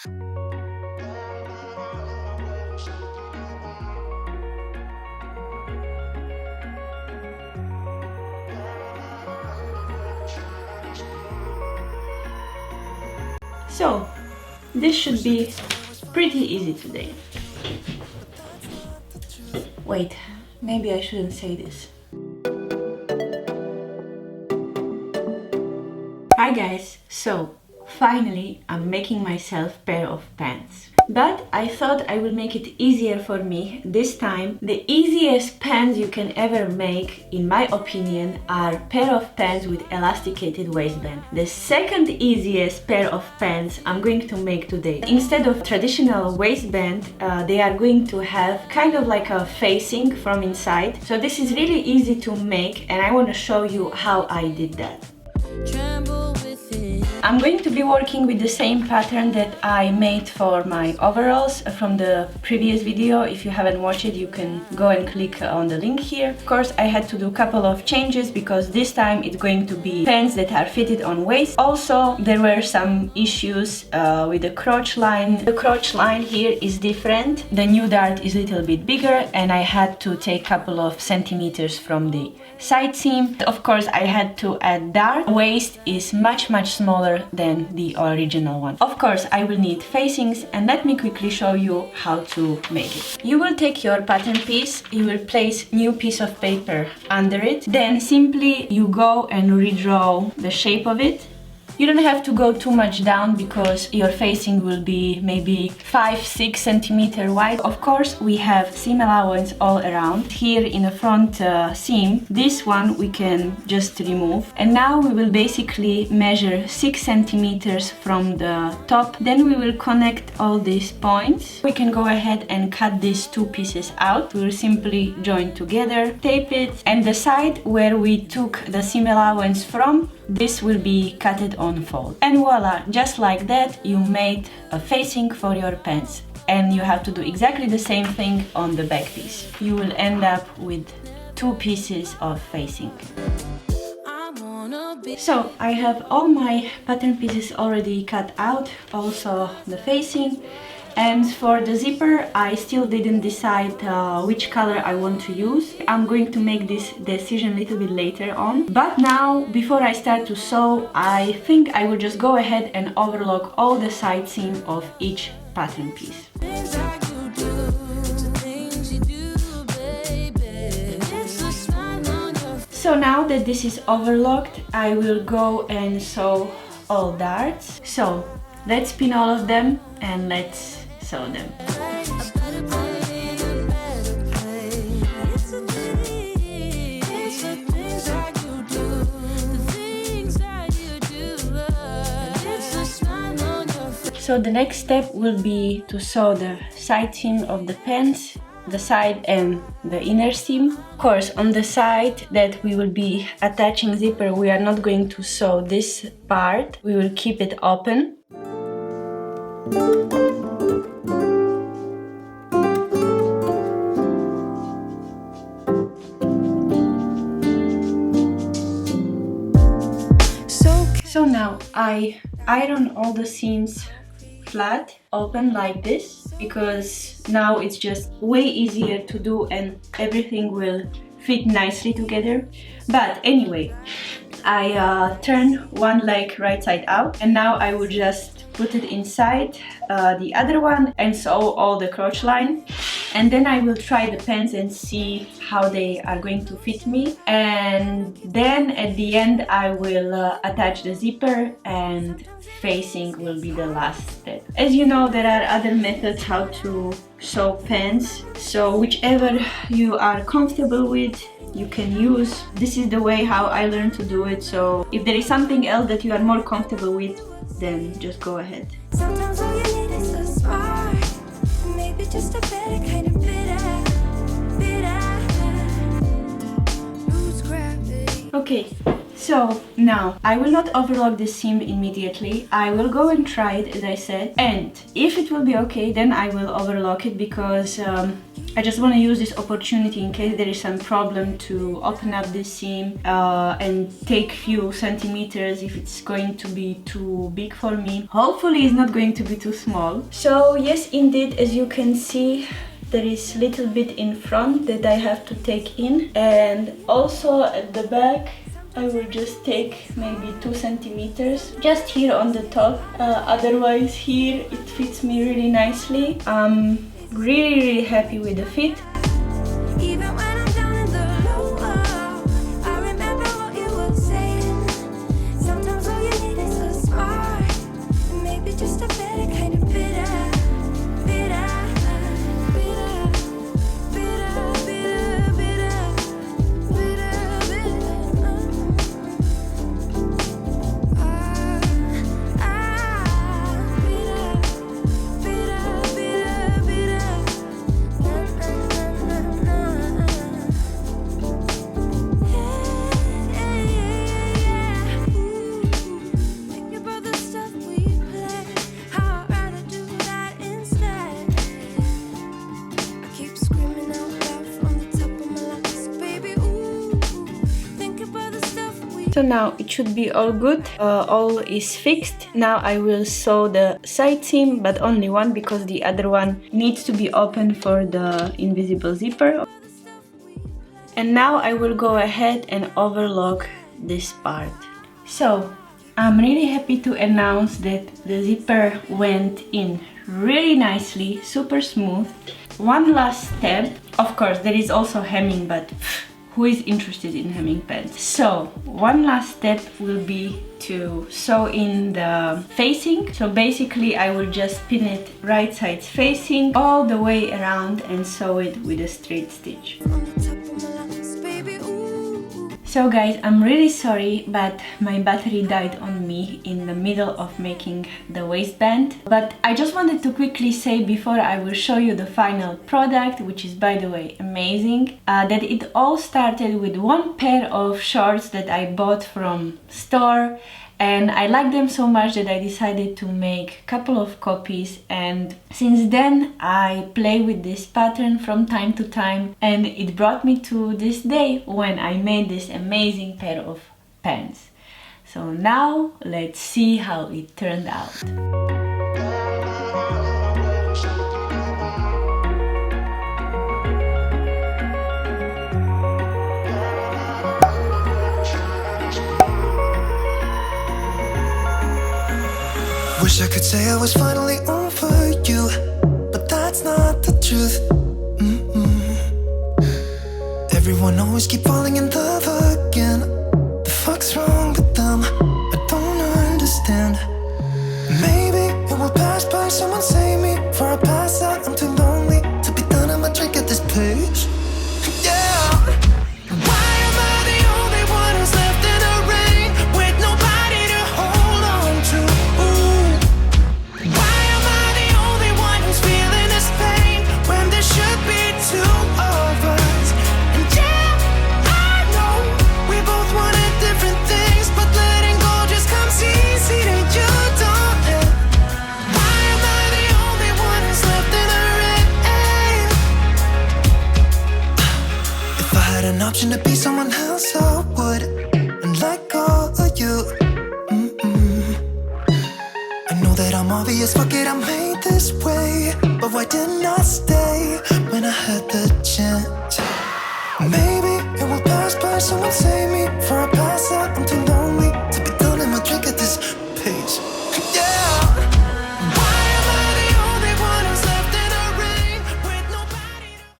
So, this should be pretty easy today. Wait, maybe I shouldn't say this. Hi guys, so finally I'm making myself a pair of pants. But I thought I would make it easier for me this time. The easiest pants you can ever make, in my opinion, are pair of pants with elasticated waistband. The second easiest pair of pants I'm going to make today. Instead of traditional waistband, they are going to have kind of like a facing from inside. So this is really easy to make and I want to show you how I did that. I'm going to be working with the same pattern that I made for my overalls from the previous video. If you haven't watched it, you can go and click on the link here. Of course, I had to do a couple of changes because this time it's going to be pants that are fitted on waist. Also, there were some issues with the crotch line. The crotch line here is different. The new dart is a little bit bigger and I had to take a couple of centimeters from the side seam. Of course, I had to add dart. Waist is much smaller than the original one. Of course, I will need facings and let me quickly show you how to make it. You will take your pattern piece, you will place new piece of paper under it, then simply you go and redraw the shape of it. You don't have to go too much down because your facing will be maybe 5-6 centimeters wide. Of course, we have seam allowance all around. Here in the front seam, this one we can just remove. And now we will basically measure 6 centimeters from the top. Then we will connect all these points. We can go ahead and cut these two pieces out. We will simply join together, tape it, and the side where we took the seam allowance from, this will be cutted on fold. And voila, just like that, you made a facing for your pants. And you have to do exactly the same thing on the back piece. You will end up with two pieces of facing. So I have all my pattern pieces already cut out, also the facing. And for the zipper, I still didn't decide which color I want to use. I'm going to make this decision a little bit later on. But now, before I start to sew, I think I will just go ahead and overlock all the side seam of each pattern piece. So now that this is overlocked, I will go and sew all darts. So let's pin all of them and let's sew them. So the next step will be to sew the side seam of the pants, the side and the inner seam. Of course, on the side that we will be attaching zipper, we are not going to sew this part. We will keep it open. So now I iron all the seams flat, open like this, because now it's just way easier to do and everything will fit nicely together. But anyway, I turn one leg right side out and now I will just put it inside the other one and sew all the crotch line. And then I will try the pants and see how they are going to fit me. And then at the end I will attach the zipper and facing will be the last step. As you know, there are other methods how to sew pants. So whichever you are comfortable with, you can use. This is the way how I learned to do it. So if there is something else that you are more comfortable with, then just go ahead. Sometimes all you need is a spark, maybe just a better kind of bitter. Okay, So now I will not overlock the seam immediately. I will go and try it, as I said, and if it will be okay, then I will overlock it, because I just want to use this opportunity in case there is some problem to open up this seam and take few centimeters if it's going to be too big for me. Hopefully it's not going to be too small. So yes, indeed, as you can see, there is a little bit in front that I have to take in, and also at the back I will just take maybe 2 centimeters just here on the top. Otherwise here it fits me really nicely. I'm really happy with the fit. Even when I'm down in the low, I remember what you were saying. Sometimes all you need is a spark, and maybe just a better kind of bitter. So now it should be all good, all is fixed. Now I will sew the side seam, but only one, because the other one needs to be open for the invisible zipper. And now I will go ahead and overlock this part. So I'm really happy to announce that the zipper went in really nicely, super smooth. One last step, of course there is also hemming, but who is interested in hemming pants? So one last step will be to sew in the facing. So basically I will just pin it right sides facing all the way around and sew it with a straight stitch. So guys, I'm really sorry, but my battery died on me in the middle of making the waistband. But I just wanted to quickly say before I will show you the final product, which is by the way amazing, that it all started with one pair of shorts that I bought from store. And I liked them so much that I decided to make a couple of copies, and since then I play with this pattern from time to time, and it brought me to this day when I made this amazing pair of pants. So now let's see how it turned out. Wish I could say I was finally over you, but that's not the truth. Everyone always keep falling in love again. The fuck's wrong with them? I don't understand. Maybe it will pass by, someone save me for a pass out. I'm too lonely to be done, I'ma drink at this place. Yeah. Why am I the only one who's left in the rain with nobody to hold on to? Why am I the only one who's feeling this pain when there should be two of us? And yeah, I know we both wanted different things, but letting go just comes easy to you, don't it? Why am I the only one who's left in the rain? If I had an option to be someone else, I would, and let go of you. I know that I'm obvious, fuck it, I'm made this way. But why didn't I stay when I had the chance? Maybe it will pass by, someone save me for a pass out. I'm too lonely to be